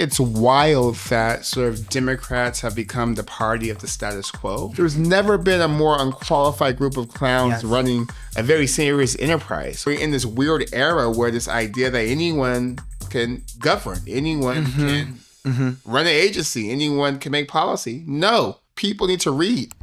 It's wild that sort of Democrats have become the party of the status quo. There's never been a more unqualified group of clowns running a very serious enterprise. We're in this weird era where this idea that anyone can govern, anyone can run an agency, anyone can make policy. No, people need to read.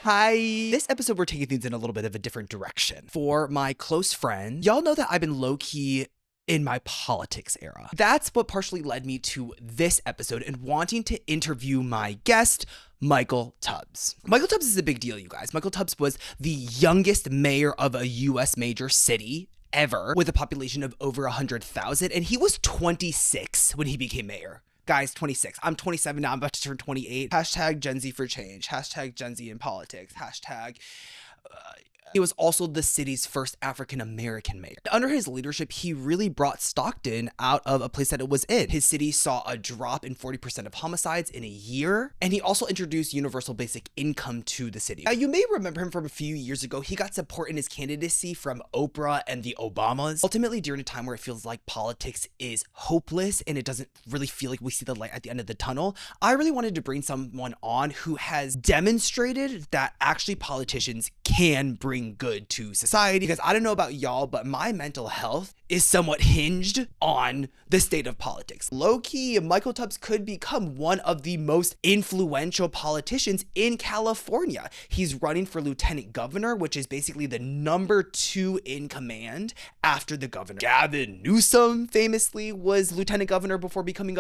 Hi. This episode, we're taking things in a little bit of a different direction. For my close friend, y'all know that I've been low-key in my politics era. That's what partially led me to this episode and wanting to interview my guest, Michael Tubbs. Michael Tubbs is a big deal, you guys. Michael Tubbs was the youngest mayor of a U.S. major city ever, with a population of over 100,000, and he was 26 when he became mayor. Guys, 26. I'm 27 now. I'm about to turn 28. Hashtag Gen Z for change. Hashtag Gen Z in politics. Hashtag... He was also the city's first African-American mayor. Under his leadership, he really brought Stockton out of a place that it was in. His city saw a drop in 40% of homicides in a year, and he also introduced universal basic income to the city. Now, you may remember him from a few years ago. He got support in his candidacy from Oprah and the Obamas. Ultimately, during a time where it feels like politics is hopeless and it doesn't really feel like we see the light at the end of the tunnel, I really wanted to bring someone on who has demonstrated that actually politicians can bring good to society. Because I don't know about y'all, but my mental health is somewhat hinged on the state of politics. Low-key, Michael Tubbs could become one of the most influential politicians in California. He's running for lieutenant governor, which is basically the number 2 in command after the governor. Gavin Newsom famously was lieutenant governor before becoming,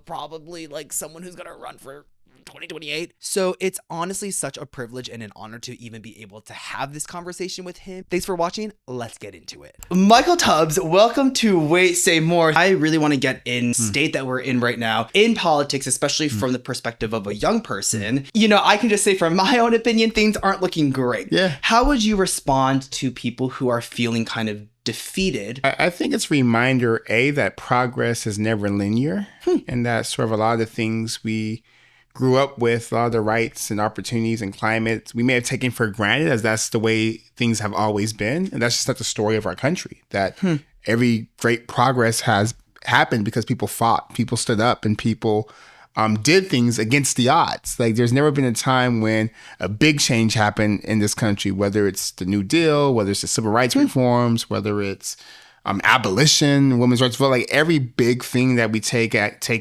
probably like someone who's gonna run for 2028. So it's honestly such a privilege and an honor to even be able to have this conversation with him. Thanks for watching. Let's get into it. Michael Tubbs, welcome to Wait, Say More. I really want to get in state that we're in right now in politics, especially from the perspective of a young person. You know, I can just say from my own opinion, things aren't looking great. Yeah. How would you respond to people who are feeling kind of defeated? I think it's a reminder, that progress is never linear and that sort of a lot of the things we grew up with, a lot of the rights and opportunities and climate, we may have taken for granted as that's the way things have always been. And that's just not the story of our country, that every great progress has happened because people fought, people stood up, and people did things against the odds. Like there's never been a time when a big change happened in this country, whether it's the New Deal, whether it's the civil rights reforms, whether it's abolition, women's rights vote, like every big thing that we take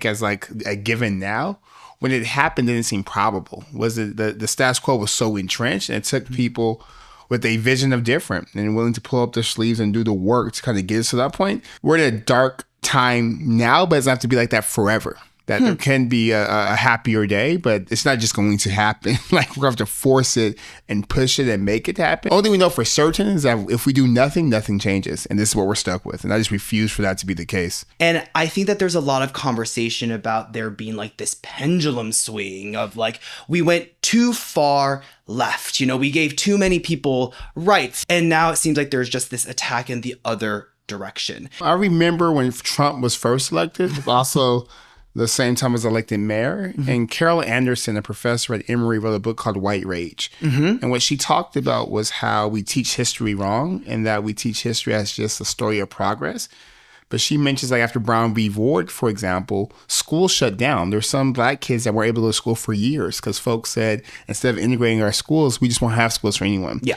as like a given now, when it happened, it didn't seem probable. Was it the status quo was so entrenched, and it took people with a vision of different and willing to pull up their sleeves and do the work to kind of get us to that point. We're in a dark time now, but it doesn't have to be like that forever. That there can be a happier day, but it's not just going to happen. Like we're going to have to force it and push it and make it happen. Only thing we know for certain is that if we do nothing, nothing changes. And this is what we're stuck with. And I just refuse for that to be the case. And I think that there's a lot of conversation about there being like this pendulum swing of like, we went too far left. You know, we gave too many people rights. And now it seems like there's just this attack in the other direction. I remember when Trump was first elected, also the same time as elected mayor. And Carol Anderson, a professor at Emory, wrote a book called White Rage. And what she talked about was how we teach history wrong and that we teach history as just a story of progress. But she mentions like after Brown v. Board, for example, schools shut down. There's some Black kids that were able to go to school for years because folks said, instead of integrating our schools, we just won't have schools for anyone. Yeah.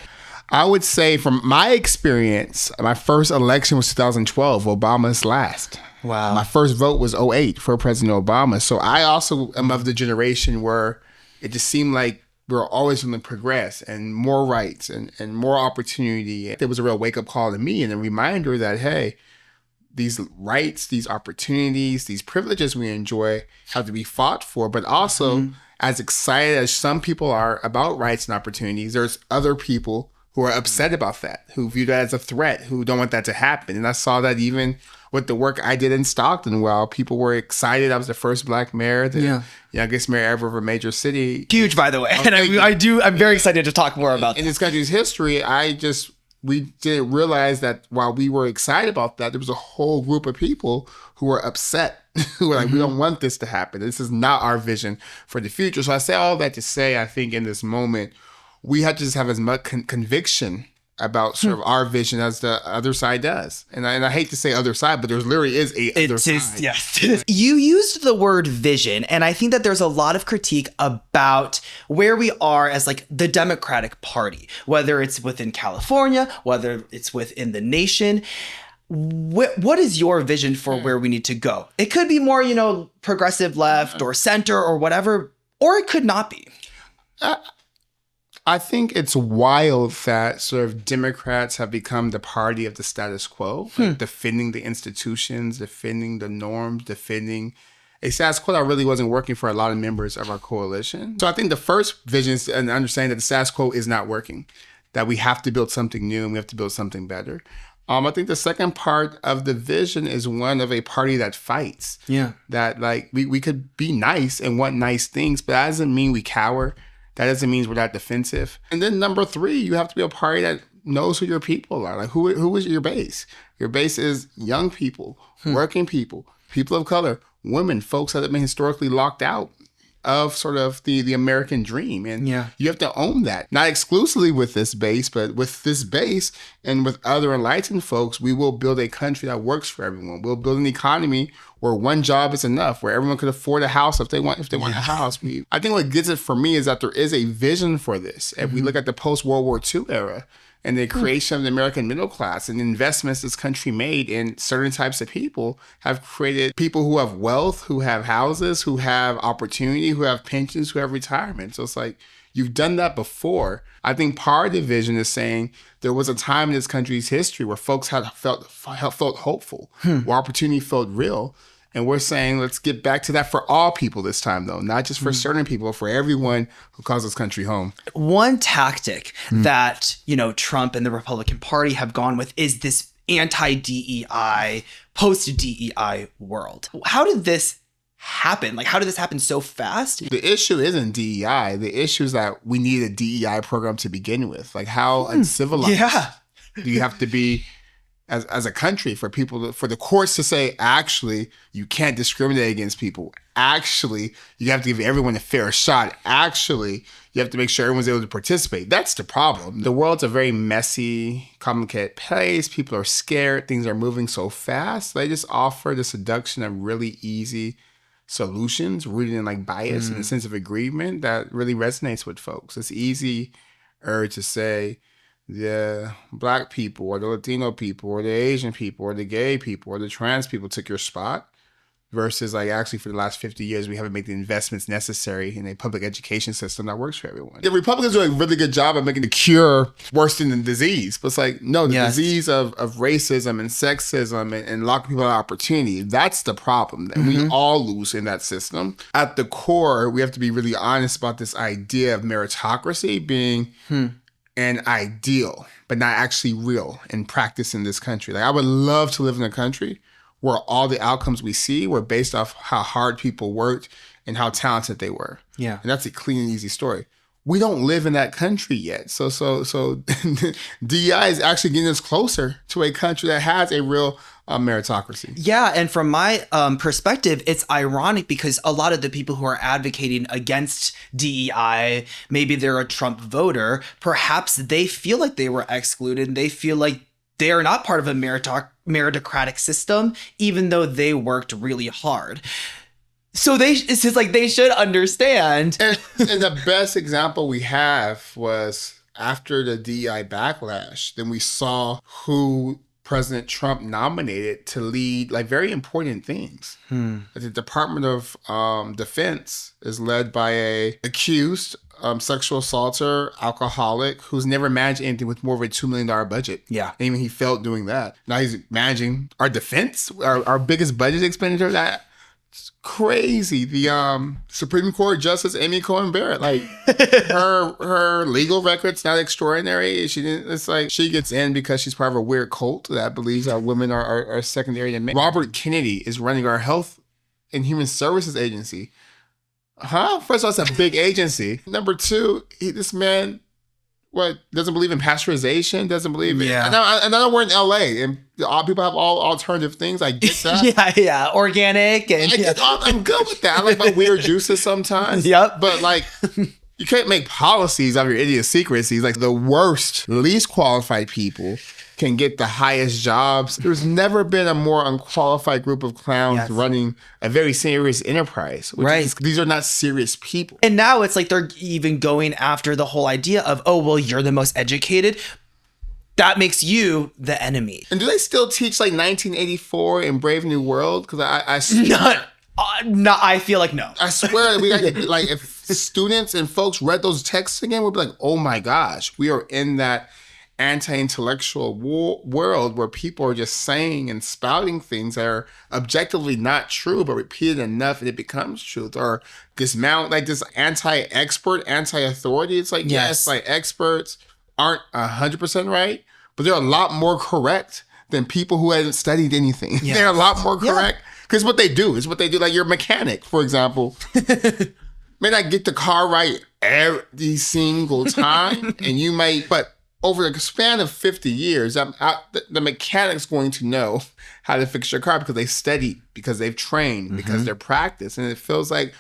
I would say from my experience, my first election was 2012, Obama's last. Wow. My first vote was 2008 for President Obama. So I also am of the generation where it just seemed like we were always going to progress and more rights and more opportunity. It was a real wake-up call to me and a reminder that, hey, these rights, these opportunities, these privileges we enjoy have to be fought for, but also as excited as some people are about rights and opportunities, there's other people who are upset about that, who view that as a threat, who don't want that to happen. And I saw that even with the work I did in Stockton, while people were excited. I was the first Black mayor, the youngest mayor ever of a major city. Huge, by the way. And I'm very excited to talk more about that. In this country's history, we didn't realize that while we were excited about that, there was a whole group of people who were upset, who were like, we don't want this to happen. This is not our vision for the future. So I say all that to say, I think in this moment, we have to just have as much conviction about sort of our vision as the other side does. And I hate to say other side, but there literally is a other side. Yes. You used the word vision, and I think that there's a lot of critique about where we are as like the Democratic Party, whether it's within California, whether it's within the nation. What is your vision for where we need to go? It could be more, progressive left or center or whatever, or it could not be. I think it's wild that sort of Democrats have become the party of the status quo, like defending the institutions, defending the norms, defending a status quo that really wasn't working for a lot of members of our coalition. So I think the first vision is an understanding that the status quo is not working, that we have to build something new and we have to build something better. I think the second part of the vision is one of a party that fights. Yeah. That like we could be nice and want nice things, but that doesn't mean we cower. That doesn't mean we're not defensive. And then number 3, you have to be a party that knows who your people are. Like who is your base? Your base is young people, working people, people of color, women, folks that have been historically locked out of sort of the American dream. And you have to own that. Not exclusively with this base, but with this base and with other enlightened folks, we will build a country that works for everyone. We'll build an economy where one job is enough, where everyone could afford a house if they want a house. I think what gets it for me is that there is a vision for this. If we look at the post-World War II era, and the creation of the American middle class and the investments this country made in certain types of people have created people who have wealth, who have houses, who have opportunity, who have pensions, who have retirement. So it's like, you've done that before. I think part of the vision is saying there was a time in this country's history where folks had felt hopeful, where opportunity felt real. And we're saying, let's get back to that for all people this time, though, not just for certain people, for everyone who calls this country home. One tactic that, Trump and the Republican Party have gone with is this anti-DEI, post-DEI world. How did this happen? Like, how did this happen so fast? The issue isn't DEI. The issue is that we need a DEI program to begin with. Like, how uncivilized do you have to be as a country for the courts to say, actually, you can't discriminate against people. Actually, you have to give everyone a fair shot. Actually, you have to make sure everyone's able to participate. That's the problem. The world's a very messy, complicated place. People are scared. Things are moving so fast. They just offer the seduction of really easy solutions rooted in like bias and a sense of agreement that really resonates with folks. It's easier to say, the Black people or the Latino people or the Asian people or the gay people or the trans people took your spot, versus like actually for the last 50 years, we haven't made the investments necessary in a public education system that works for everyone. The Republicans do a really good job of making the cure worse than the disease. But it's like, no, the disease of racism and sexism and locking people out of opportunity, that's the problem. And we all lose in that system. At the core, we have to be really honest about this idea of meritocracy being an ideal, but not actually real in practice in this country. Like, I would love to live in a country where all the outcomes we see were based off how hard people worked and how talented they were. Yeah. And that's a clean and easy story. We don't live in that country yet. So DEI is actually getting us closer to a country that has a real meritocracy. Yeah, and from my perspective, it's ironic because a lot of the people who are advocating against DEI, maybe they're a Trump voter, perhaps they feel like they were excluded. They feel like they are not part of a meritocratic system, even though they worked really hard. So it's just like they should understand. And the best example we have was after the DEI backlash, then we saw who President Trump nominated to lead like very important things. The Department of Defense is led by a accused sexual assaulter, alcoholic, who's never managed anything with more of a $2 million budget. Yeah. And even he failed doing that. Now he's managing our defense, our biggest budget expenditure. That's crazy. The Supreme Court Justice Amy Coney Barrett, like her legal record's not extraordinary. It's like she gets in because she's part of a weird cult that believes that women are secondary to men. Robert Kennedy is running our Health and Human Services Agency. First of all, it's a big agency. Number two, this man, doesn't believe in pasteurization, doesn't believe in... And I know we're in LA, and all people have all alternative things. I get that. yeah, organic. And I'm good with that. I like my weird juices sometimes. Yep. But like, You can't make policies out of your idiosyncrasies. Like the worst, least qualified people can get the highest jobs. There's never been a more unqualified group of clowns running a very serious enterprise. These are not serious people. And now it's like they're even going after the whole idea of, oh, well, you're the most educated. That makes you the enemy. And do they still teach like 1984 in Brave New World? Because I feel like no. I swear, like if students and folks read those texts again, we'd be like, oh my gosh, we are in that anti-intellectual world where people are just saying and spouting things that are objectively not true, but repeated enough and it becomes truth. Or dismount like this anti-expert, anti-authority. It's like, yes, like experts aren't 100% right, but they're a lot more correct than people who haven't studied anything. Yes. They're a lot more correct. Because what they do is what they do. Like your mechanic, for example, may not get the car right every single time, and you might, but over the span of 50 years, the mechanic's going to know how to fix your car because they studied, because they've trained, because they're practiced. And it feels like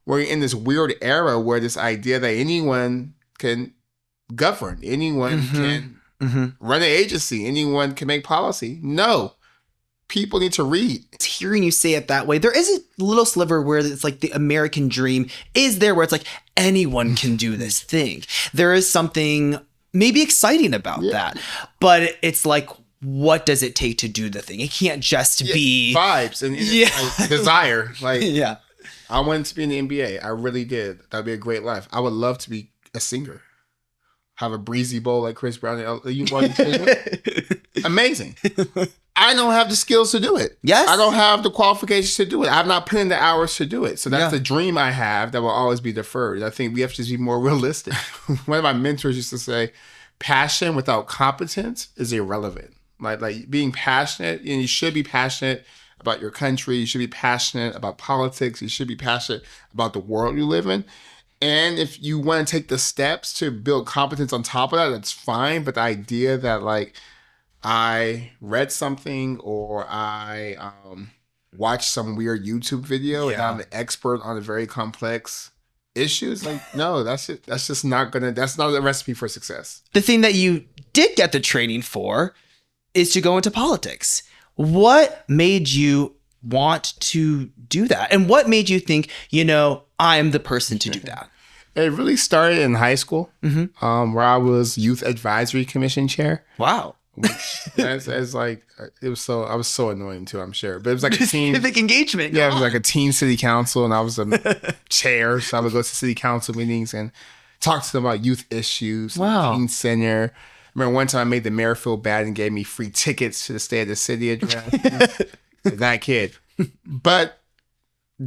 we're in this weird era where this idea that anyone can govern, anyone can run an agency, anyone can make policy. No. People need to read. Hearing you say it that way, there is a little sliver where it's like the American dream is there, where it's like anyone can do this thing. There is something maybe exciting about that, but it's like, what does it take to do the thing? It can't just be vibes and like, desire. Like, I wanted to be in the NBA. I really did. That'd be a great life. I would love to be a singer. Have a breezy bowl like Chris Brown. Amazing. I don't have the skills to do it. Yes. I don't have the qualifications to do it. I've not put in the hours to do it. So that's the dream I have that will always be deferred. I think we have to just be more realistic. One of my mentors used to say, passion without competence is irrelevant. Like being passionate, and you should be passionate about your country. You should be passionate about politics. You should be passionate about the world you live in. And if you want to take the steps to build competence on top of that, that's fine. But the idea that like I read something or I watched some weird YouTube video and I'm an expert on a very complex issues, like, no, that's not a recipe for success. The thing that you did get the training for is to go into politics. What made you want to do that? And what made you think, I'm the person to do that? It really started in high school, where I was Youth Advisory Commission chair. Wow. It's like, I was so annoying too, I'm sure. But it was like a team. Civic engagement. Yeah, it was like a teen city council, and I was a chair. So I would go to city council meetings and talk to them about youth issues. Wow. Teen center. I remember one time I made the mayor feel bad and gave me free tickets to the State of the City address. That kid. But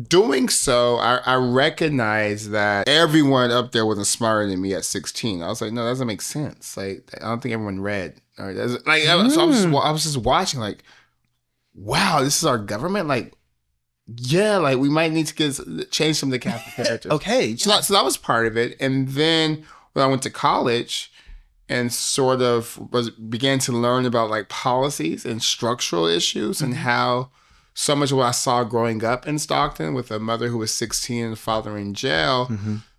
doing so, I recognized that everyone up there wasn't smarter than me at 16. I was like, no, that doesn't make sense. Like, I don't think everyone read. Or like, so I was just watching, like, wow, this is our government. Like, yeah, like we might need to change some of the cast of characters. Okay, so that was part of it. And then when I went to college and sort of began to learn about like policies and structural issues and how so much of what I saw growing up in Stockton with a mother who was 16 and a father in jail,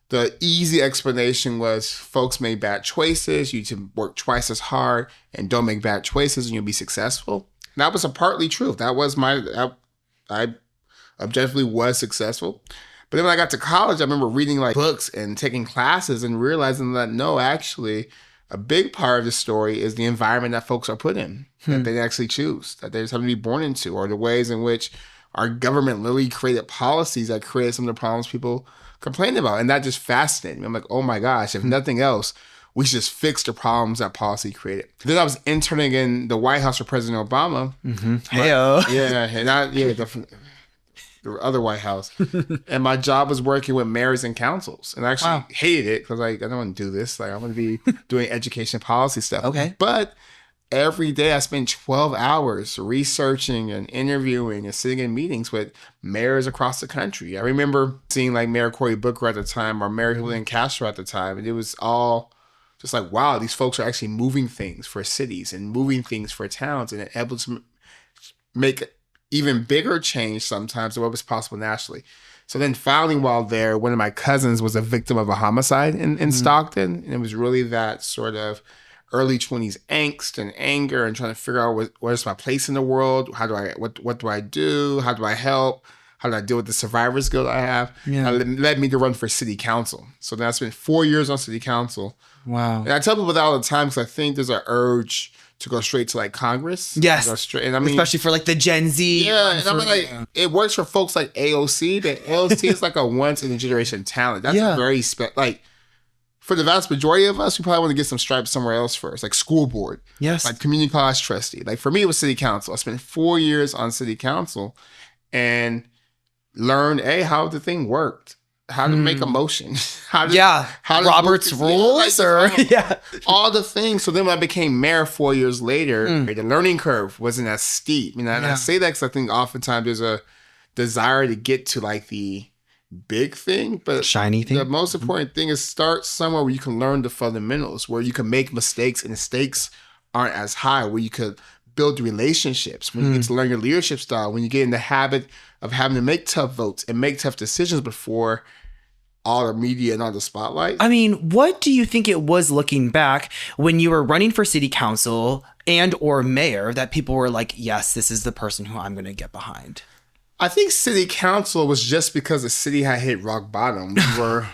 the easy explanation was folks made bad choices. You need to work twice as hard and don't make bad choices and you'll be successful. And that was a partly true. That was I objectively was successful. But then when I got to college, I remember reading like books and taking classes and realizing that no, actually, a big part of the story is the environment that folks are put in, that they actually choose, that they just happen to be born into, or the ways in which our government literally created policies that created some of the problems people complained about. And that just fascinated me. I'm like, oh my gosh, if nothing else, we should just fix the problems that policy created. Then I was interning in the White House for President Obama. Hey-o. The other White House. And my job was working with mayors and councils. And I actually hated it because like, I don't want to do this. Like, I want to be doing education policy stuff. Okay. But every day I spent 12 hours researching and interviewing and sitting in meetings with mayors across the country. I remember seeing like Mayor Cory Booker at the time or Mayor Julian Castro at the time. And it was all just like, wow, these folks are actually moving things for cities and moving things for towns and able to make even bigger change sometimes than what was possible nationally. So then finally while there, one of my cousins was a victim of a homicide in Stockton. And it was really that sort of early 20s angst and anger and trying to figure out where's my place in the world? What do I do? How do I help? How do I deal with the survivor's guilt I have? Yeah. And it led me to run for city council. So then I spent 4 years on city council. Wow. And I tell people that all the time because I think there's an urge to go straight to like Congress. Yes. Go straight, and I mean, especially for like the Gen Z. yeah, and I'm like, it works for folks like AOC, but AOC is like a once in a generation talent. That's a very like for the vast majority of us, we probably want to get some stripes somewhere else first, like school board, Yes. like community college trustee. Like for me, it was city council. I spent 4 years on city council and learned how the thing worked, how to make a motion, how to Robert's rules all the things. So then when I became mayor 4 years later, the learning curve wasn't as steep. And I say that because I think oftentimes there's a desire to get to like the big thing, but shiny thing. The most important thing is start somewhere where you can learn the fundamentals, where you can make mistakes and the stakes aren't as high, where you could build relationships, when you get to learn your leadership style, when you get in the habit of having to make tough votes and make tough decisions before all the media and all the spotlight. I mean, what do you think it was looking back when you were running for city council and or mayor that people were like, yes, this is the person who I'm going to get behind? I think city council was just because the city had hit rock bottom.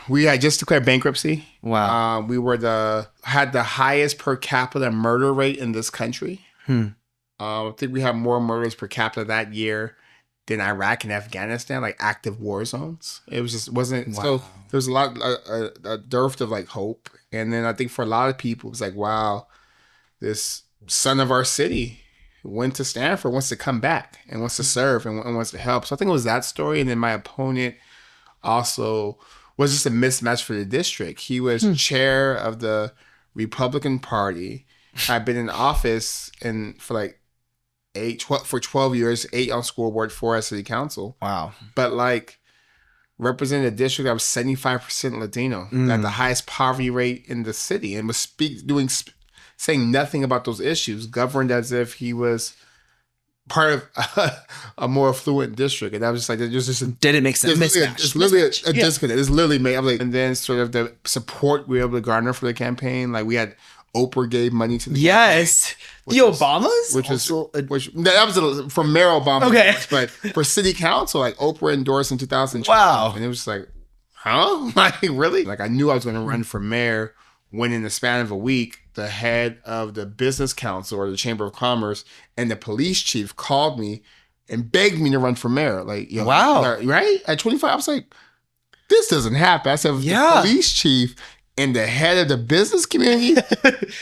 We had just declared bankruptcy. Wow. We had the highest per capita murder rate in this country. I think we had more murders per capita that year than Iraq and Afghanistan, like active war zones. It was just wasn't so. There was a dearth of like hope, and then I think for a lot of people, it was like, wow, this son of our city went to Stanford, wants to come back and wants to serve and wants to help. So I think it was that story. And then my opponent also was just a mismatch for the district. He was chair of the Republican Party. I'd been in office for like 12 years, 8 on school board, 4 at city council. Wow. But like represented a district that was 75% Latino, had the highest poverty rate in the city, and was saying nothing about those issues, governed as if he was part of a more affluent district. And I was just like, didn't make sense. It's literally a disconnect. It's literally made. I'm like, and then sort of the support we were able to garner for the campaign. Like we had Oprah gave money to the campaign, the Obamas, that was from Mayor Obama. Okay, but for city council, like Oprah endorsed in 2012. Wow, and it was like, huh? Like really? Like I knew I was going to run for mayor when in the span of a week, the head of the business council or the Chamber of Commerce and the police chief called me and begged me to run for mayor. Like, wow, right? At 25, I was like, this doesn't happen. I said, the police chief and the head of the business community,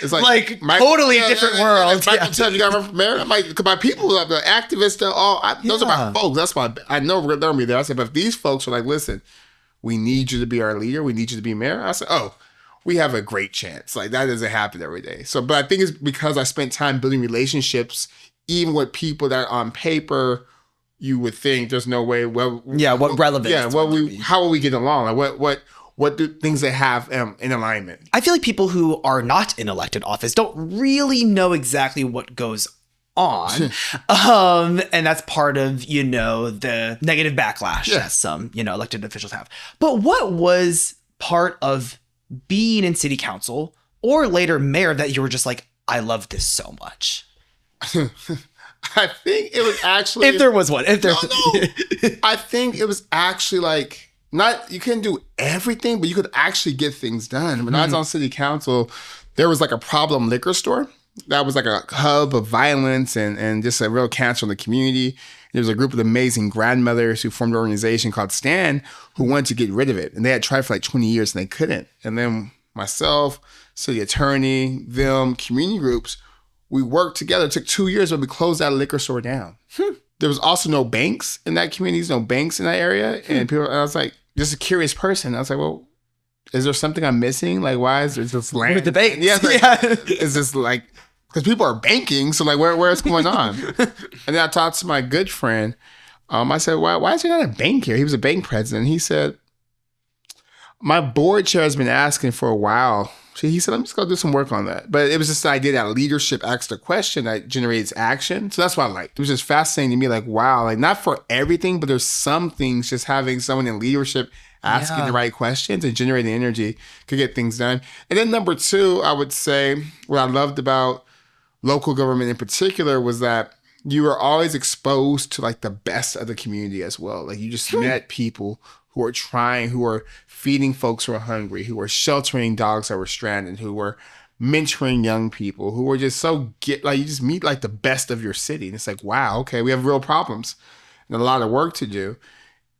it's like totally different world. Michael tells you got to run for mayor. I'm like, my people, the activists, those are my folks. That's why I know they're going to be there. I said, but if these folks are like, listen, we need you to be our leader. We need you to be mayor. I said, we have a great chance. Like that doesn't happen every day. So, but I think it's because I spent time building relationships, even with people that on paper you would think there's no way. Well, what relevance? Yeah, how will we get along? Like what do things they have in alignment? I feel like people who are not in elected office don't really know exactly what goes on. And that's part of, the negative backlash that some, elected officials have. But what was part of being in city council or later mayor that you were just like, I love this so much? I think it was actually... if there was one. No. I think it was actually like, you couldn't do everything, but you could actually get things done. When I was on city council, there was like a problem liquor store. That was like a hub of violence and just a real cancer in the community. There was a group of amazing grandmothers who formed an organization called STAND who wanted to get rid of it. And they had tried for like 20 years and they couldn't. And then myself, city attorney, them, community groups, we worked together. It took 2 years, but we closed that liquor store down. There was also no banks in that community. There's no banks in that area. And I was like, just a curious person. I was like, well, is there something I'm missing? Like, why is there this land? With the banks. Is this like... Because people are banking, so like, where's going on? And then I talked to my good friend. I said, why is there not a bank here? He was a bank president. He said, my board chair has been asking for a while So he said, let me just go do some work on that. But it was just the idea that leadership asks a question that generates action. So that's what I liked. It was just fascinating to me, like, wow, like not for everything, but there's some things just having someone in leadership asking the right questions and generating energy could get things done. And then number two, I would say what I loved about local government in particular was that you were always exposed to like the best of the community as well. Like you just met people who are trying, who are feeding folks who are hungry, who are sheltering dogs that were stranded, who were mentoring young people, who were just like you just meet like the best of your city. And it's like, wow, okay, we have real problems and a lot of work to do.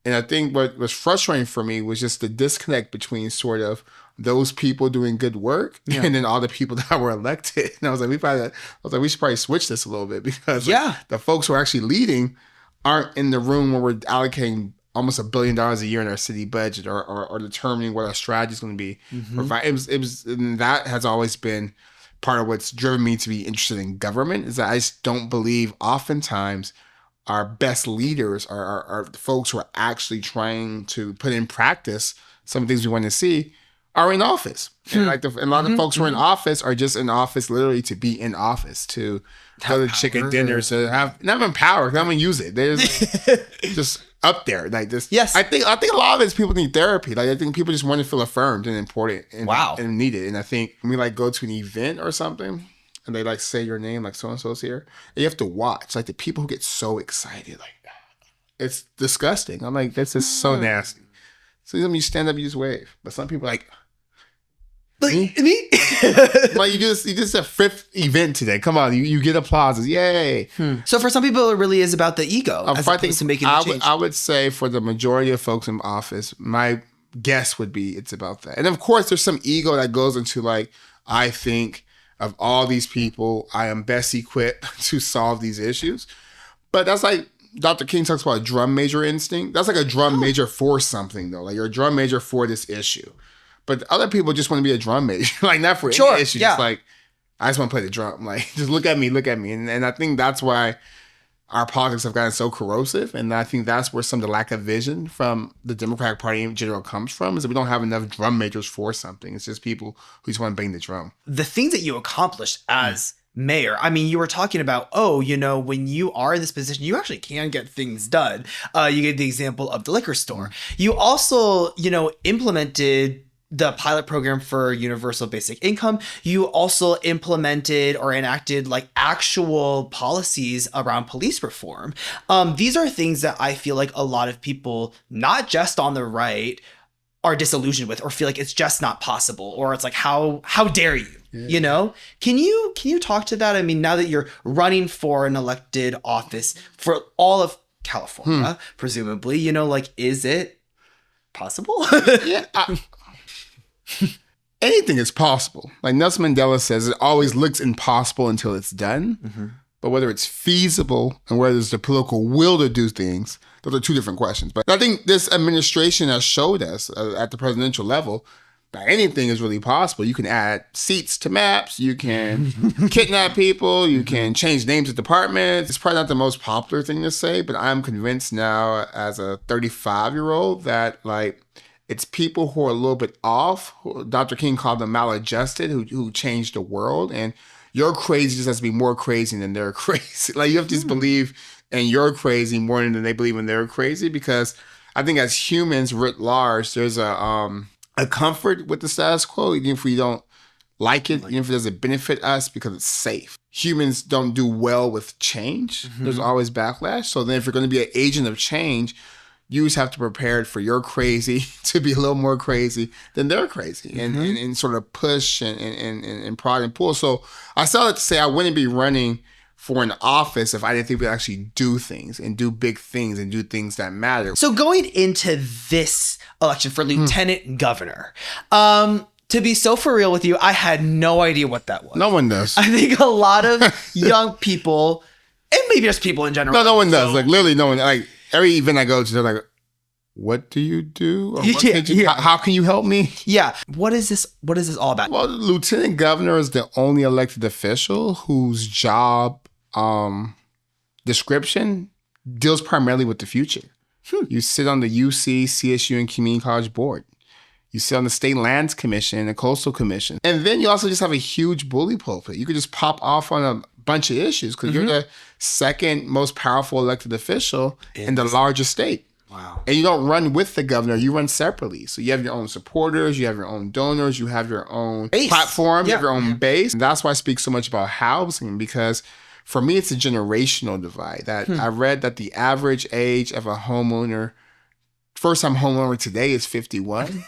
And I think what was frustrating for me was just the disconnect between sort of those people doing good work and then all the people that were elected. And I was like, we should probably switch this a little bit because the folks who are actually leading aren't in the room where we're allocating almost $1 billion a year in our city budget or determining what our strategy is going to be. It was, and that has always been part of what's driven me to be interested in government is that I just don't believe oftentimes our best leaders are the folks who are actually trying to put in practice some of the things we want to see are in office. And like a lot of folks who are in office are just in office literally to be in office, to go to chicken dinners, to have not even power, not even use it. They're like, just up there like this. Yes. I think a lot of it is people need therapy. Like I think people just want to feel affirmed and important and needed. And I think when we like go to an event or something and they like say your name, like so-and-so's here, and you have to watch like the people who get so excited, like it's disgusting. I'm like, this is so nasty. So you stand up, you just wave. But some people like me? Like you just a fifth event today. Come on, you get applauses. Yay. So for some people it really is about the ego as opposed to making the change. I would say for the majority of folks in office, my guess would be it's about that. And of course there's some ego that goes into like, I think of all these people, I am best equipped to solve these issues. But that's like Dr. King talks about a drum major instinct. That's like a drum major for something though. Like you're a drum major for this issue. But other people just want to be a drum major. Like not for any issue. Just like, I just want to play the drum. Like just look at me. And I think that's why our politics have gotten so corrosive. And I think that's where some of the lack of vision from the Democratic Party in general comes from, is that we don't have enough drum majors for something. It's just people who just want to bang the drum. The things that you accomplished as mayor, I mean, you were talking about, when you are in this position, you actually can get things done. You gave the example of the liquor store. You also, implemented the pilot program for universal basic income. You also implemented or enacted like actual policies around police reform. These are things that I feel like a lot of people, not just on the right, are disillusioned with or feel like it's just not possible, or it's like, how dare you? Yeah. Can you talk to that? I mean, now that you're running for an elected office for all of California, presumably, is it possible? Yeah. Anything is possible. Like Nelson Mandela says, it always looks impossible until it's done. But whether it's feasible and whether there's the political will to do things, those are two different questions. But I think this administration has showed us at the presidential level that anything is really possible. You can add seats to maps. You can kidnap people. You can change names of departments. It's probably not the most popular thing to say, but I'm convinced now as a 35-year-old that like, it's people who are a little bit off. Dr. King called them maladjusted, who changed the world. And your crazy just has to be more crazy than they're crazy. Like you have to just believe in your crazy more than they believe in their crazy. Because I think as humans writ large, there's a comfort with the status quo, even if we don't like it, even if it doesn't benefit us because it's safe. Humans don't do well with change. There's always backlash. So then if you're going to be an agent of change, you just have to prepare for your crazy to be a little more crazy than they're crazy and sort of push and prod and pull. So I still have to say I wouldn't be running for an office if I didn't think we actually do things and do big things and do things that matter. So going into this election for lieutenant governor, to be so for real with you, I had no idea what that was. No one does. I think a lot of young people, and maybe just people in general. No one does. Like literally no one. Like every event I go to, they're like, what do you do? Or how can you help me? Yeah. What is this all about? Well, the lieutenant governor is the only elected official whose job description deals primarily with the future. You sit on the UC, CSU, and Community College board. You sit on the State Lands Commission, the Coastal Commission. And then you also just have a huge bully pulpit. You could just pop off on a bunch of issues because you're the second most powerful elected official in the largest state. Wow. And you don't run with the governor, you run separately. So you have your own supporters, you have your own donors, you have your own platform, you have your own base. And that's why I speak so much about housing, because for me, it's a generational divide. That I read that the average age of a homeowner, first-time homeowner today is 51.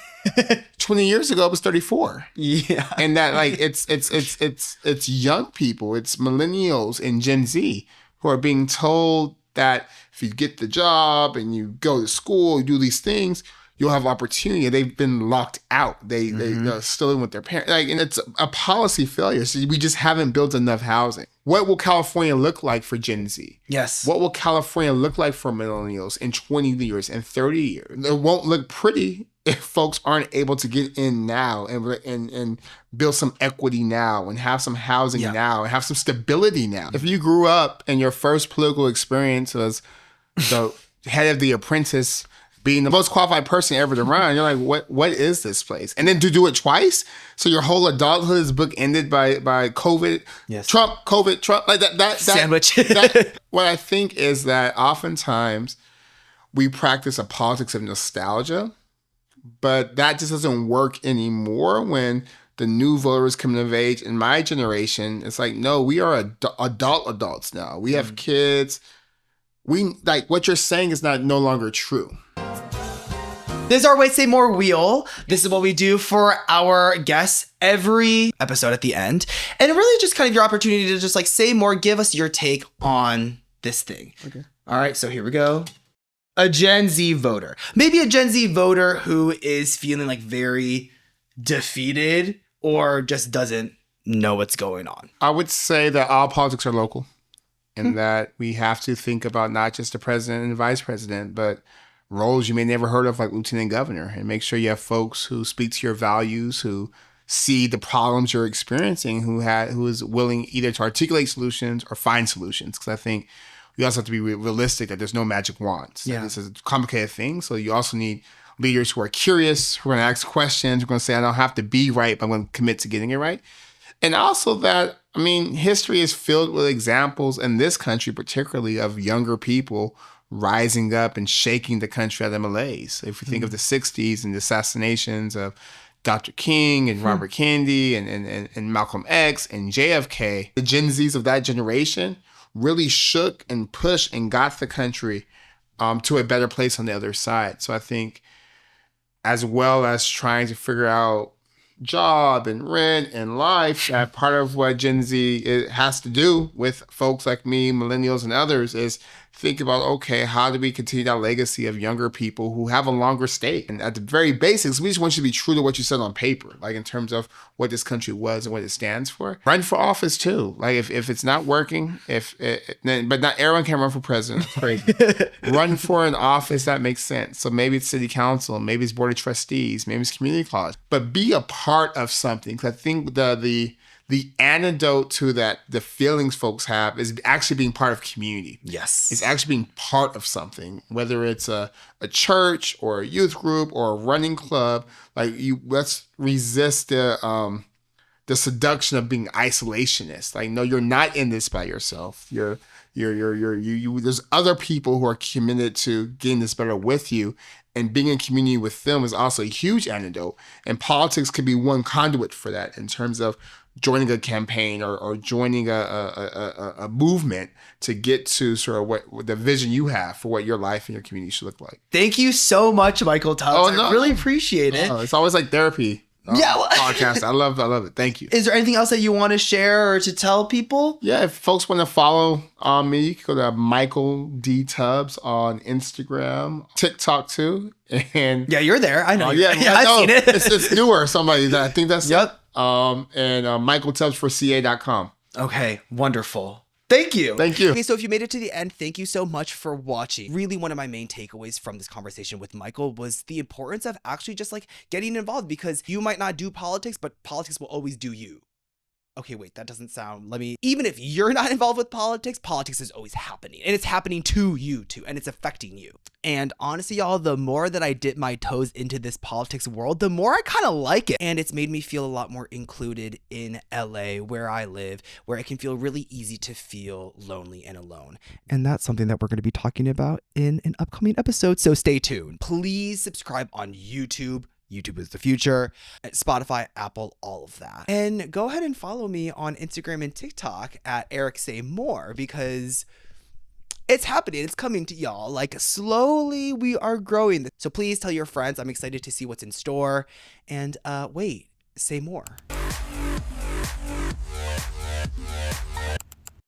20 years ago, it was 34. Yeah. And that like it's young people, it's millennials and Gen Z who are being told that if you get the job and you go to school, you do these things, you'll have opportunity. They've been locked out. They're still in with their parents. Like, and it's a policy failure. So we just haven't built enough housing. What will California look like for Gen Z? Yes. What will California look like for millennials in 20 years and 30 years? It won't look pretty if folks aren't able to get in now and build some equity now and have some housing now and have some stability now. If you grew up and your first political experience was the head of The Apprentice being the most qualified person ever to run, you're like, what is this place? And then to do it twice, so your whole adulthood is bookended by COVID, Trump, COVID, Trump, like that sandwich. What I think is that oftentimes we practice a politics of nostalgia, but that just doesn't work anymore when the new voters coming of age in my generation. It's like, no, we are adults now. We have kids. We like what you're saying is no longer true. This is our Wait Say More wheel. This is what we do for our guests every episode at the end. And really just kind of your opportunity to just like say more, give us your take on this thing. Okay. All right, so here we go. A Gen Z voter. Maybe a Gen Z voter who is feeling like very defeated or just doesn't know what's going on. I would say that all politics are local and that we have to think about not just the president and the vice president, but roles you may never heard of, like lieutenant governor, and make sure you have folks who speak to your values, who see the problems you're experiencing, who is willing either to articulate solutions or find solutions. Because I think we also have to be realistic that there's no magic wands. Yeah. This is a complicated thing. So you also need leaders who are curious, who are going to ask questions, who are going to say, I don't have to be right, but I'm going to commit to getting it right. And also that, I mean, history is filled with examples in this country, particularly of younger people rising up and shaking the country out of malaise. If we think of the 60s and the assassinations of Dr. King and Robert Kennedy and Malcolm X and JFK, the Gen Zs of that generation really shook and pushed and got the country to a better place on the other side. So I think as well as trying to figure out job and rent and life, that part of what Gen Z has to do with folks like me, millennials and others, is think about, okay, how do we continue that legacy of younger people who have a longer stay? And at the very basics, we just want you to be true to what you said on paper, like in terms of what this country was and what it stands for. Run for office too. Like if it's not working, but not everyone can run for president. It's crazy. Run for an office that makes sense. So maybe it's city council, maybe it's board of trustees, maybe it's community college, but be a part of something. Because I think the antidote to that, the feelings folks have, is actually being part of community. Yes. It's actually being part of something, whether it's a church or a youth group or a running club. Like let's resist the seduction of being isolationist. Like, no, you're not in this by yourself. There's other people who are committed to getting this better with you. And being in community with them is also a huge antidote. And politics could be one conduit for that in terms of joining a campaign or joining a movement to get to sort of what the vision you have for what your life and your community should look like. Thank you so much, Michael Tubbs. I really appreciate it. It's always like therapy. Podcast. I love it. Thank you. Is there anything else that you want to share or to tell people? Yeah, if folks want to follow me, you can go to Michael D. Tubbs on Instagram, TikTok too. And yeah, you're there. I know. I've seen it. It's newer. Somebody that I think that's yep. And MichaelTubbsForCA.com. Okay, wonderful. Thank you. Thank you. Okay, so if you made it to the end, thank you so much for watching. Really, one of my main takeaways from this conversation with Michael was the importance of actually just like getting involved, because you might not do politics, but politics will always do you. okay, wait, that doesn't sound, even if you're not involved with politics, politics is always happening, and it's happening to you too, and it's affecting you. And honestly, y'all, the more that I dip my toes into this politics world, the more I kind of like it. And it's made me feel a lot more included in LA, where I live, where it can feel really easy to feel lonely and alone. And that's something that we're going to be talking about in an upcoming episode, so stay tuned. Please subscribe on YouTube. YouTube is the future. Spotify, Apple, all of that. And go ahead and follow me on Instagram and TikTok at Eric Say More, because it's happening. It's coming to y'all. Like, slowly we are growing. So please tell your friends. I'm excited to see what's in store. And wait, say more.